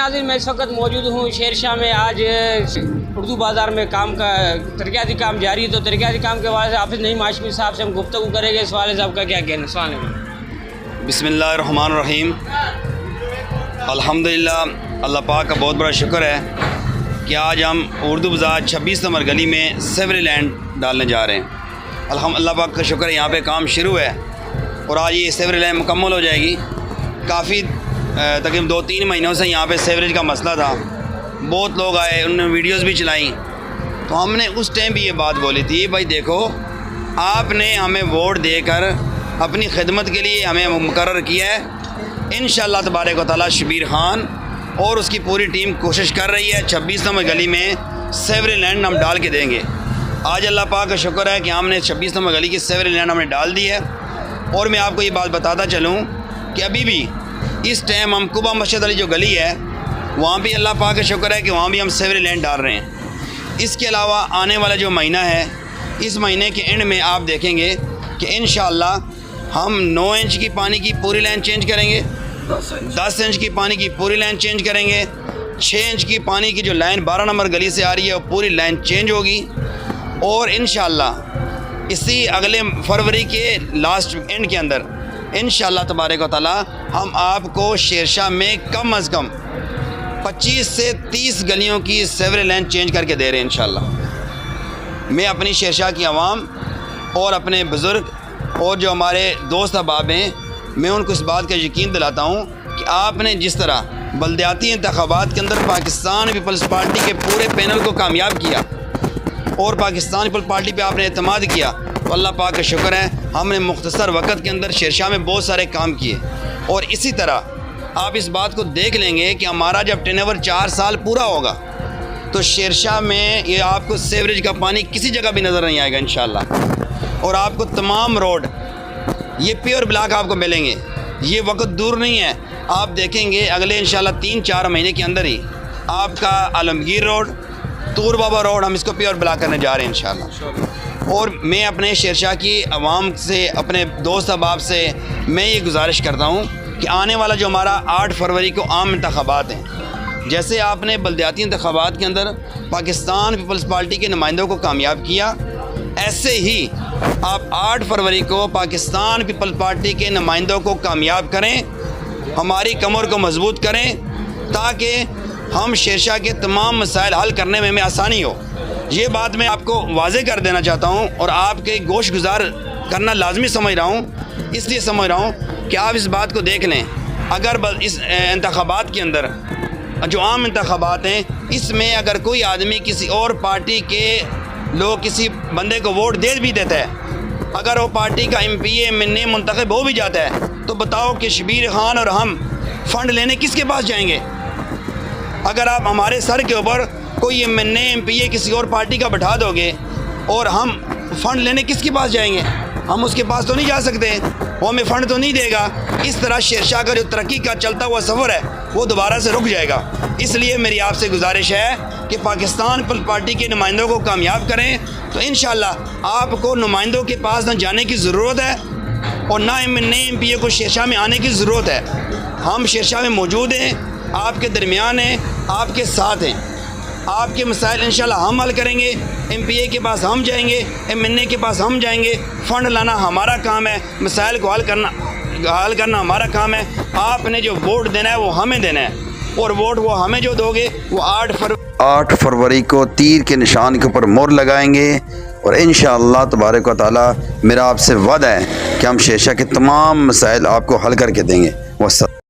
नाज़रीन, मैं इस वक्त मौजूद हूँ शेरशाह में। आज उर्दू बाज़ार में काम का तरक्याती काम जारी है, तो तरक्याती काम के हवाले से हाफिज़ नईम हाशमी साहब से हम गुफ्तगू करेंगे। इस हवाले से आपका क्या कहना? सवाल है। बिस्मिल्लाहिर्रहमानिर्रहीम। अल्हम्दुलिल्लाह, अल्लाह पाक का बहुत बड़ा शुक्र है कि आज हम उर्दू बाज़ार 26 नंबर गली में सेवरेज लैंड डालने जा रहे हैं। अल्लाह पाक का शुक्र है, यहाँ पे काम शुरू है और आज ये सेवरेज लैंड मुकम्मल हो जाएगी। काफ़ी तकरीबन 2-3 महीनों से यहाँ पे सेवरेज का मसला था। बहुत लोग आए, उन्होंने वीडियोस भी चलाई, तो हमने उस टाइम भी ये बात बोली थी, भाई देखो, आपने हमें वोट देकर अपनी खिदमत के लिए हमें मुकर्रर किया है। इंशाअल्लाह तबारक व तआला शबीर खान और उसकी पूरी टीम कोशिश कर रही है 26 नंबर गली में सेवरेज लैंड हम डाल के देंगे। आज अल्लाह पाक का शुक्र है कि हमने 26 नंबर गली की सेवरेज लैंड हमने डाल दी है। और मैं आपको ये बात बताता चलूँ कि अभी भी इस टाइम हम कुबा मस्जिद वाली जो गली है, वहाँ भी अल्लाह पाक का शुक्र है कि वहाँ भी हम सेवरेज लैंड डाल रहे हैं। इसके अलावा आने वाला जो महीना है, इस महीने के एंड में आप देखेंगे कि इंशाअल्लाह हम 9 इंच की पानी की पूरी लाइन चेंज करेंगे, 10 इंच की पानी की पूरी लाइन चेंज करेंगे, 6 इंच की पानी की जो लाइन 12 नंबर गली से आ रही है वो पूरी लाइन चेंज होगी। और इंशाअल्लाह इसी अगले फरवरी के लास्ट एंड के अंदर इंशाअल्लाह तबारक व तआला हम आपको शेरशाह में कम अज़ कम 25 से 30 गलियों की सेवरेज लाइन चेंज करके दे रहे हैं इंशाअल्लाह। मैं अपनी शेरशाह की आवाम और अपने बुज़ुर्ग और जो हमारे दोस्त अहबाब हैं, मैं उनको इस बात का यकीन दिलाता हूँ कि आपने जिस तरह बल्दियाती इंतखाबात के अंदर पाकिस्तान पीपल्स पार्टी के पूरे पैनल को कामयाब किया और पाकिस्तान पीपल्स पार्टी पे आपने एतमाद किया, तो अल्लाह पाक का शुक्र है हमने मुख्तसर वक़्त के अंदर शेरशाह में बहुत सारे काम किए। और इसी तरह आप इस बात को देख लेंगे कि हमारा जब टर्नओवर 4 साल पूरा होगा तो शेरशाह में ये आपको सेवरेज का पानी किसी जगह भी नज़र नहीं आएगा इंशाअल्लाह। और आपको तमाम रोड ये प्योर ब्लॉक आपको मिलेंगे। ये वक्त दूर नहीं है, आप देखेंगे अगले इंशाअल्लाह 3-4 महीने के अंदर ही आपका आलमगीर रोड, तूर बाबा रोड, हम इसको प्योर ब्लॉक करने जा रहे हैं इंशाअल्लाह। और मैं अपने शेरशाह की आवाम से, अपने दोस्त अहबाब से मैं ये गुजारिश करता हूँ कि आने वाला जो हमारा 8 फरवरी को आम इंतखाबात हैं, जैसे आपने बल्दियाती इंतखाबात के अंदर पाकिस्तान पीपल्स पार्टी के नुमाइंदों को कामयाब किया, ऐसे ही आप 8 फरवरी को पाकिस्तान पीपल्स पार्टी के नुमाइंदों को कामयाब करें, हमारी कमर को मजबूत करें, ताकि हम शेरशाह के तमाम मसाइल हल करने में हमें आसानी हो। ये बात मैं आपको वाज़े कर देना चाहता हूँ और आपके गोश गुजार करना लाजमी समझ रहा हूँ। इसलिए समझ रहा हूँ कि आप इस बात को देख लें, अगर इस इंतखाबात के अंदर जो आम इंतखाबात हैं, इसमें अगर कोई आदमी किसी और पार्टी के लोग किसी बंदे को वोट दे भी देता है, अगर वो पार्टी का MPA MNA मुंतखब हो भी जाता है, तो बताओ कि शबीर खान और हम फ़ंड लेने किसके पास जाएंगे? अगर आप हमारे सर के ऊपर कोई MNA MPA किसी और पार्टी का बैठा दोगे और हम फ़ंड लेने किसके पास जाएंगे? हम उसके पास तो नहीं जा सकते, वो हमें फ़ंड तो नहीं देगा। इस तरह शेरशाह का जो तरक्की का चलता हुआ सफ़र है वो दोबारा से रुक जाएगा। इसलिए मेरी आपसे गुजारिश है कि पाकिस्तान पीपल्स पार्टी के नुमाइंदों को कामयाब करें, तो इंशाअल्लाह आपको नुमाइंदों के पास न जाने की ज़रूरत है और ना MNA MPA को शेरशाह में आने की ज़रूरत है। हम शेरशाह में मौजूद हैं, आपके दरमियान हैं, आपके साथ हैं। आपके मसाइल इंशाअल्लाह हम हल करेंगे, MPA के पास हम जाएंगे, MNA के पास हम जाएंगे। फ़ंड लाना हमारा काम है, मसाइल को हल करना हमारा काम है। आपने जो वोट देना है वो हमें देना है, और वोट वो हमें जो दोगे वो 8 फरवरी को तीर के निशान के ऊपर मोहर लगाएंगे। और इंशाअल्लाह तबारक व तआला मेरा आपसे वादा है कि हम शेरशाह के तमाम मसाइल आपको हल करके देंगे। वस्सलाम।